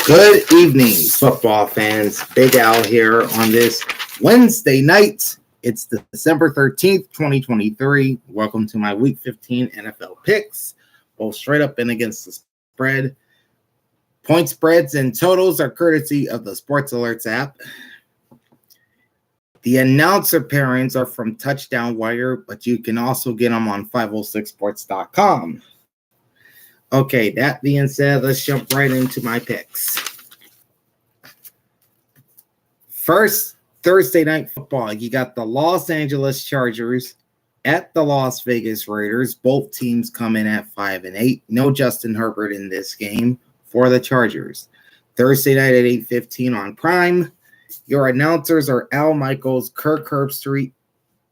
Good evening, football fans. Big Al here on this Wednesday night. It's December 13th, 2023. Welcome to my Week 15 NFL picks, both straight up and against the spread. Point spreads and totals are courtesy of the Sports Alerts app. The announcer pairings are from Touchdown Wire, but you can also get them on 506sports.com. Okay, that being said, let's jump right into my picks. First, Thursday night football. You got the Los Angeles Chargers at the Las Vegas Raiders. Both teams come in at 5-8. No Justin Herbert in this game for the Chargers. Thursday night at 8:15 on Prime. Your announcers are Al Michaels, Kirk Herbstreit,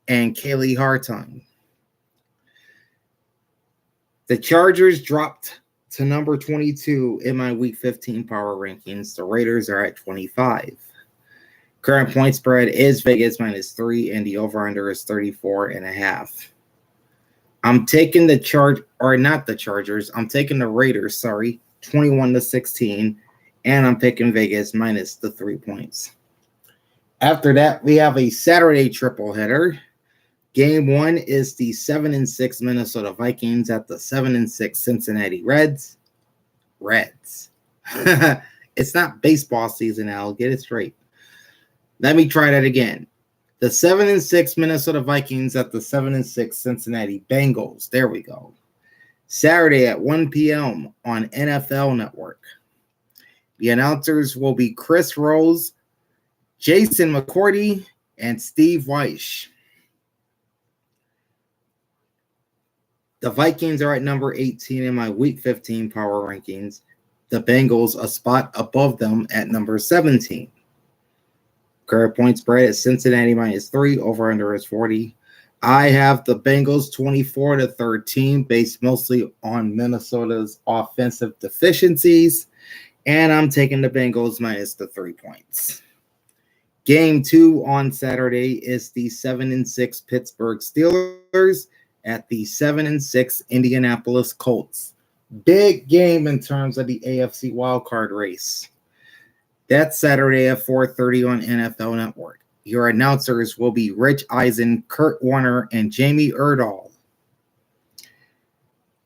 and Kaylee Hartung. The Chargers dropped to number 22 in my Week 15 power rankings. The Raiders are at 25. Current point spread is Vegas -3, and the over-under is 34.5. I'm taking the Chargers. I'm taking the Raiders, 21-16, and I'm picking Vegas minus the 3 points. After that, we have a Saturday triple header. Game 1 is the 7-6 Minnesota Vikings at the 7-6 Cincinnati Reds. It's not baseball season, Al. Get it straight. Let me try that again. The 7-6 Minnesota Vikings at the 7-6 Cincinnati Bengals. There we go. Saturday at 1 p.m. on NFL Network. The announcers will be Chris Rose, Jason McCourty, and Steve Weish. The Vikings are at number 18 in my Week 15 power rankings. The Bengals a spot above them at number 17. Current point spread is Cincinnati -3, over-under is 40. I have the Bengals 24-13 based mostly on Minnesota's offensive deficiencies, and I'm taking the Bengals minus the 3 points. Game 2 on Saturday is the 7-6 Pittsburgh Steelers at the 7-6 Indianapolis Colts. Big game in terms of the AFC wildcard race. That's Saturday at 4:30 on NFL Network. Your announcers will be Rich Eisen, Kurt Warner, and Jamie Erdahl.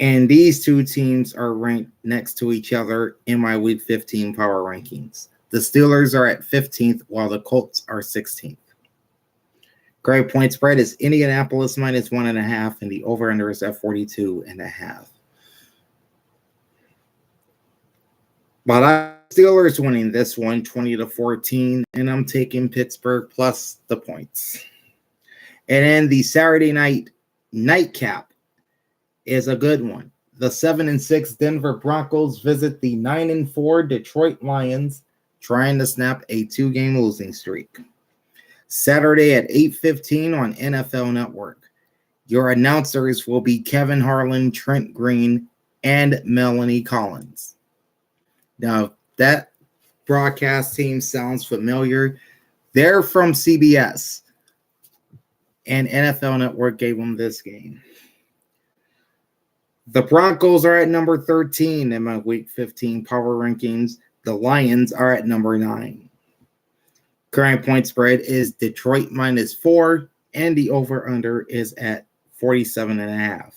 And these two teams are ranked next to each other in my Week 15 power rankings. The Steelers are at 15th, while the Colts are 16th. Current point spread is Indianapolis -1.5, and the over-under is at 42.5. But I Steelers winning this one 20-14, and I'm taking Pittsburgh plus the points. And then the Saturday night nightcap is a good one. The 7-6 Denver Broncos visit the 9-4 Detroit Lions, trying to snap a 2-game losing streak. Saturday at 8:15 on NFL Network. Your announcers will be Kevin Harlan, Trent Green, and Melanie Collins. Now, that broadcast team sounds familiar. They're from CBS, and NFL Network gave them this game. The Broncos are at number 13 in my Week 15 power rankings. The Lions are at number 9. Current point spread is Detroit -4, and the over-under is at 47.5.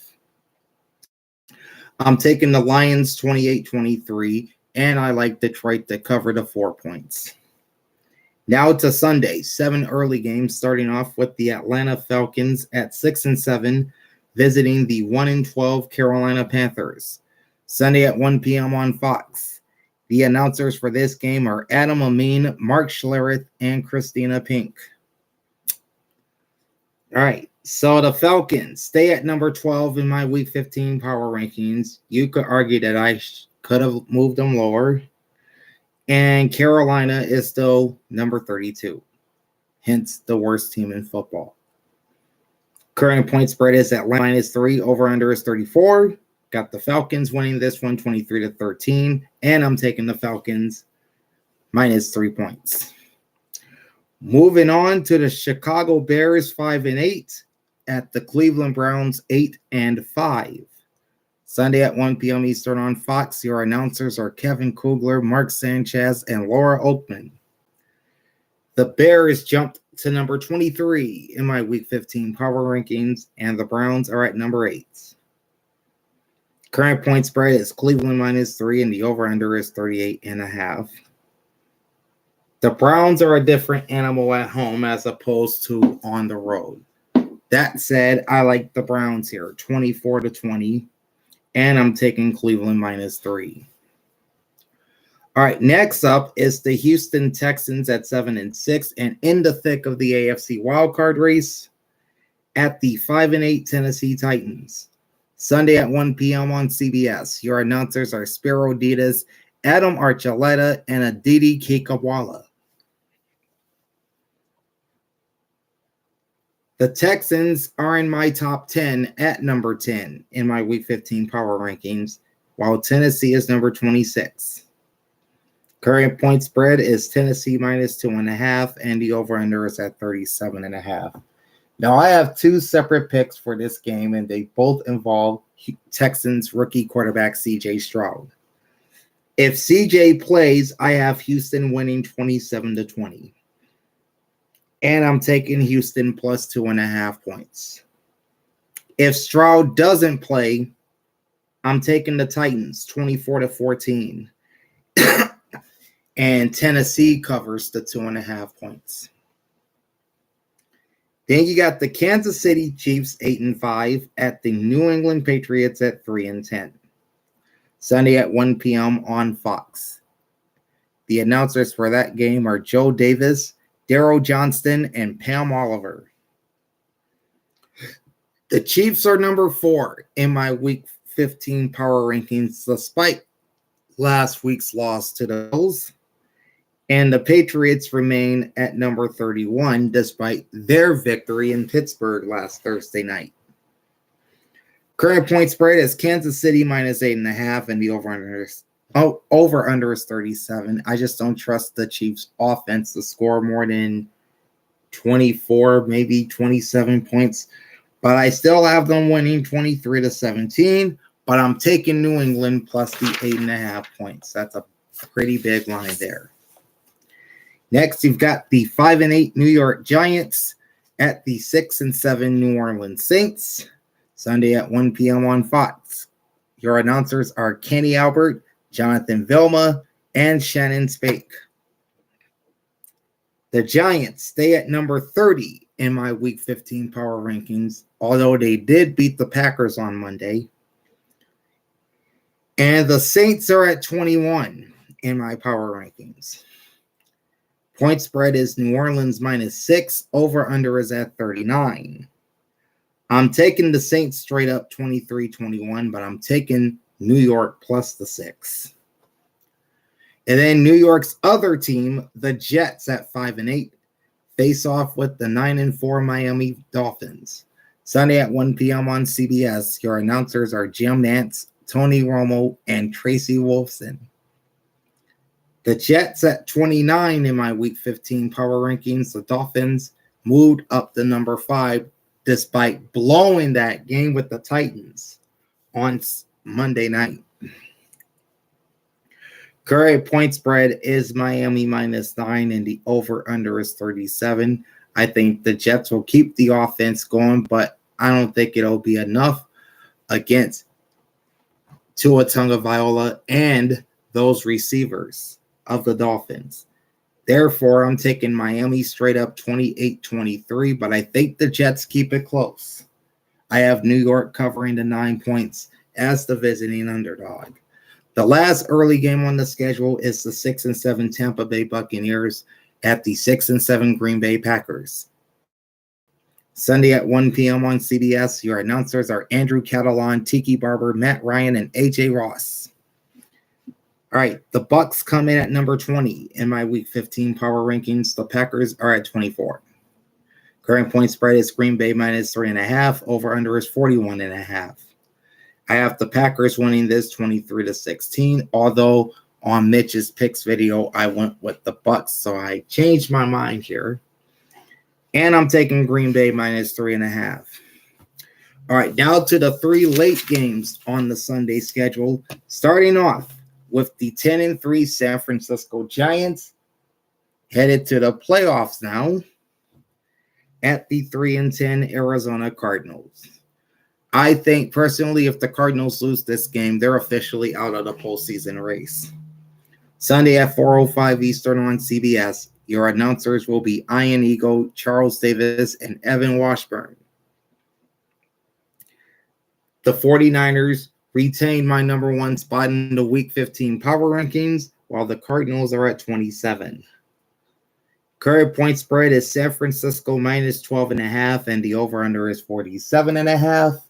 I'm taking the Lions 28-23, and I like Detroit to cover the 4 points. Now to Sunday, 7 early games, starting off with the Atlanta Falcons at 6-7, visiting the 1-12 Carolina Panthers. Sunday at 1 p.m. on Fox. The announcers for this game are Adam Amin, Mark Schlereth, and Christina Pink. All right, so the Falcons stay at number 12 in my Week 15 power rankings. You could argue that I could have moved them lower. And Carolina is still number 32, hence the worst team in football. Current point spread is at -3, over-under is 34. Got the Falcons winning this one 23-13, and I'm taking the Falcons -3 points. Moving on to the Chicago Bears 5-8 at the Cleveland Browns 8-5. Sunday at 1 p.m. Eastern on Fox. Your announcers are Kevin Kugler, Mark Sanchez, and Laura Oakman. The Bears jumped to number 23 in my Week 15 power rankings, and the Browns are at number 8. Current point spread is Cleveland -3, and the over-under is 38.5. The Browns are a different animal at home as opposed to on the road. That said, I like the Browns here, 24-20, and I'm taking Cleveland -3. All right, next up is the Houston Texans at 7-6, and in the thick of the AFC wildcard race at the 5-8 Tennessee Titans. Sunday at 1 p.m. on CBS. Your announcers are Spiro Ditas, Adam Archuleta, and Aditi Kekawala. The Texans are in my top 10 at number 10 in my Week 15 power rankings, while Tennessee is number 26. Current point spread is Tennessee -2.5, and the over-under is at 37.5. Now, I have two separate picks for this game, and they both involve Texans rookie quarterback C.J. Stroud. If C.J. plays, I have Houston winning 27-20. And I'm taking Houston plus 2.5 points. If Stroud doesn't play, I'm taking the Titans 24-14. And Tennessee covers the 2.5 points. Then you got the Kansas City Chiefs 8-5 at the New England Patriots at 3-10. Sunday at 1 p.m. on Fox. The announcers for that game are Joe Davis, Daryl Johnston, and Pam Oliver. The Chiefs are number 4 in my Week 15 power rankings, despite last week's loss to the Bills. And the Patriots remain at number 31 despite their victory in Pittsburgh last Thursday night. Current point spread is Kansas City -8.5, and the over-under is 37. I just don't trust the Chiefs' offense to score more than 24, maybe 27 points. But I still have them winning 23-17. But I'm taking New England plus the 8.5 points. That's a pretty big line there. Next, you've got the 5-8 New York Giants at the 6-7 New Orleans Saints. Sunday at 1 p.m. on Fox. Your announcers are Kenny Albert, Jonathan Vilma, and Shannon Spake. The Giants stay at number 30 in my Week 15 power rankings, although they did beat the Packers on Monday. And the Saints are at 21 in my power rankings. Point spread is New Orleans -6. Over-under is at 39. I'm taking the Saints straight up 23-21, but I'm taking New York plus the 6. And then New York's other team, the Jets at 5-8, face off with the 9-4 Miami Dolphins. Sunday at 1 p.m. on CBS. Your announcers are Jim Nantz, Tony Romo, and Tracy Wolfson. The Jets at 29 in my Week 15 power rankings. The Dolphins moved up to number 5 despite blowing that game with the Titans on Monday night. Current point spread is Miami -9, and the over-under is 37. I think the Jets will keep the offense going, but I don't think it'll be enough against Tua Tagovailoa and those receivers of the Dolphins. Therefore, I'm taking Miami straight up 28-23, but I think the Jets keep it close. I have New York covering the 9 points as the visiting underdog. The last early game on the schedule is the 6-7 Tampa Bay Buccaneers at the 6-7 Green Bay Packers. Sunday at 1 p.m. on CBS, your announcers are Andrew Catalon, Tiki Barber, Matt Ryan, and AJ Ross. All right, the Bucs come in at number 20 in my Week 15 power rankings. The Packers are at 24. Current point spread is Green Bay -3.5. Over-under is 41.5. I have the Packers winning this 23-16, although on Mitch's picks video, I went with the Bucs, so I changed my mind here. And I'm taking Green Bay -3.5. All right, now to the 3 late games on the Sunday schedule. Starting off with the 10-3 San Francisco Giants, headed to the playoffs now at the 3-10 Arizona Cardinals. I think personally, if the Cardinals lose this game, they're officially out of the postseason race. Sunday at 4:05 Eastern on CBS. Your announcers will be Ian Eagle, Charles Davis, and Evan Washburn. The 49ers retain my number 1 spot in the Week 15 power rankings, while the Cardinals are at 27. Current point spread is San Francisco minus 12.5, and the over-under is 47.5.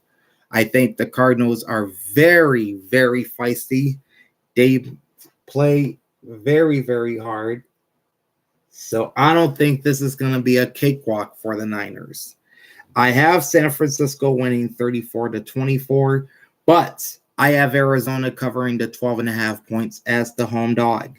I think the Cardinals are very, very feisty. They play very, very hard. So I don't think this is going to be a cakewalk for the Niners. I have San Francisco winning 34-24, but I have Arizona covering the 12.5 points as the home dog.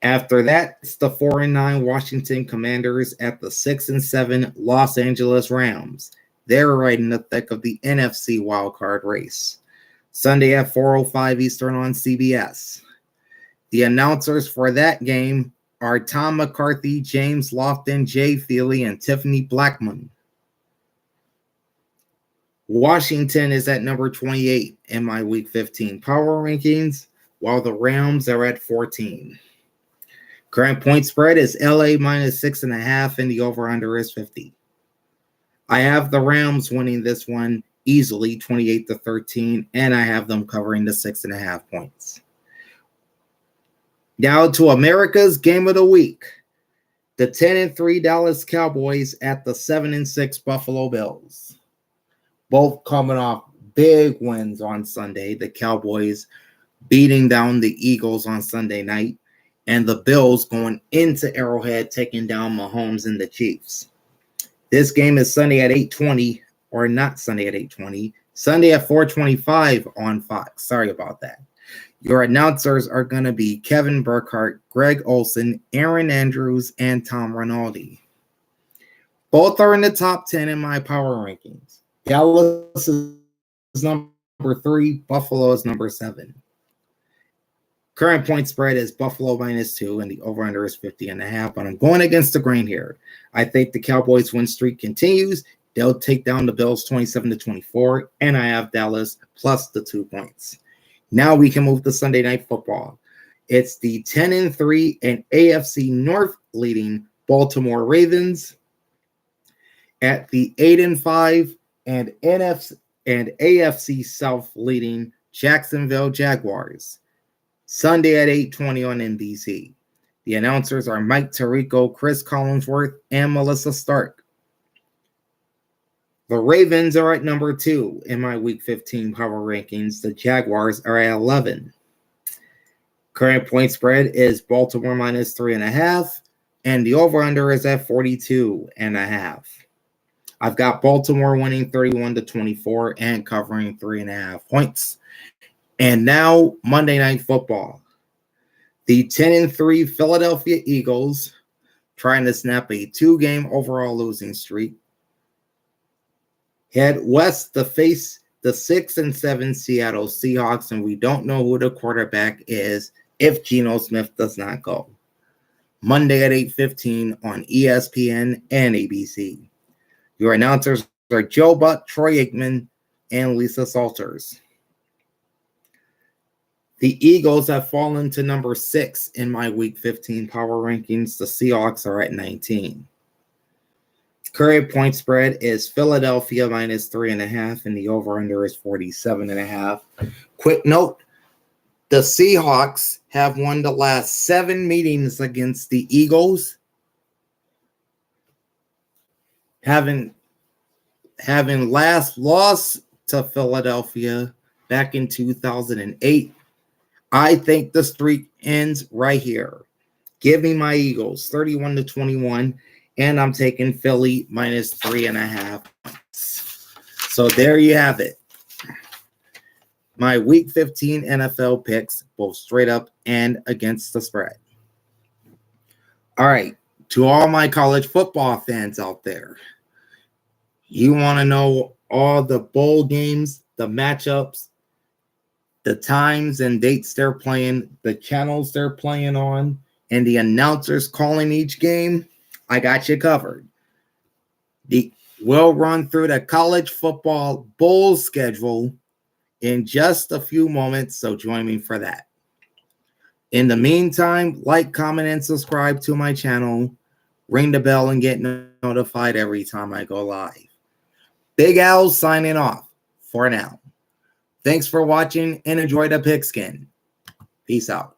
After that, it's the 4-9 Washington Commanders at the 6-7 Los Angeles Rams. They're right in the thick of the NFC wildcard race. Sunday at 4:05 Eastern on CBS. The announcers for that game are Tom McCarthy, James Lofton, Jay Feely, and Tiffany Blackmon. Washington is at number 28 in my Week 15 power rankings, while the Rams are at 14. Current point spread is LA minus 6.5, and the over-under is 50. I have the Rams winning this one easily, 28-13, and I have them covering the 6.5 points. Now to America's Game of the Week. The 10-3 Dallas Cowboys at the 7-6 Buffalo Bills. Both coming off big wins on Sunday. The Cowboys beating down the Eagles on Sunday night, and the Bills going into Arrowhead taking down Mahomes and the Chiefs. This game is Sunday at 8:20, or not Sunday at 8:20, Sunday at 4:25 on Fox. Sorry about that. Your announcers are going to be Kevin Burkhardt, Greg Olson, Aaron Andrews, and Tom Rinaldi. Both are in the top 10 in my power rankings. Dallas is number 3, Buffalo is number 7. Current point spread is Buffalo minus 2, and the over-under is 50.5. But I'm going against the grain here. I think the Cowboys win streak continues. They'll take down the Bills 27-24, and I have Dallas plus the 2 points. Now we can move to Sunday Night Football. It's the 10-3 and AFC North leading Baltimore Ravens at the 8-5 and AFC South leading Jacksonville Jaguars. Sunday at 8:20 on NBC. The announcers are Mike Tirico, Chris Collinsworth, and Melissa Stark. The Ravens are at number 2 in my Week 15 power rankings. The Jaguars are at 11. Current point spread is Baltimore minus 3.5, and the over-under is at 42.5. I've got Baltimore winning 31-24 and covering 3.5 points. And now Monday Night Football. The 10-3 Philadelphia Eagles trying to snap a 2-game overall losing streak. Head west to face the 6-7 Seattle Seahawks, and we don't know who the quarterback is if Geno Smith does not go. Monday at 8:15 on ESPN and ABC. Your announcers are Joe Buck, Troy Aikman, and Lisa Salters. The Eagles have fallen to number 6 in my Week 15 power rankings. The Seahawks are at 19. Current point spread is Philadelphia minus 3.5, and the over-under is 47.5. Quick note, the Seahawks have won the last 7 meetings against the Eagles, having last lost to Philadelphia back in 2008. I think the streak ends right here. Give me my Eagles, 31-21, and I'm taking Philly minus 3.5 points. So there you have it. My Week 15 NFL picks, both straight up and against the spread. All right, to all my college football fans out there, You want to know all the bowl games, the matchups, the times and dates they're playing, the channels they're playing on, and the announcers calling each game? I got you covered. We'll run through the college football bowl schedule in just a few moments, so join me for that. In the meantime, like, comment, and subscribe to my channel. Ring the bell and get notified every time I go live. Big Al signing off for now. Thanks for watching and enjoy the pigskin. Peace out.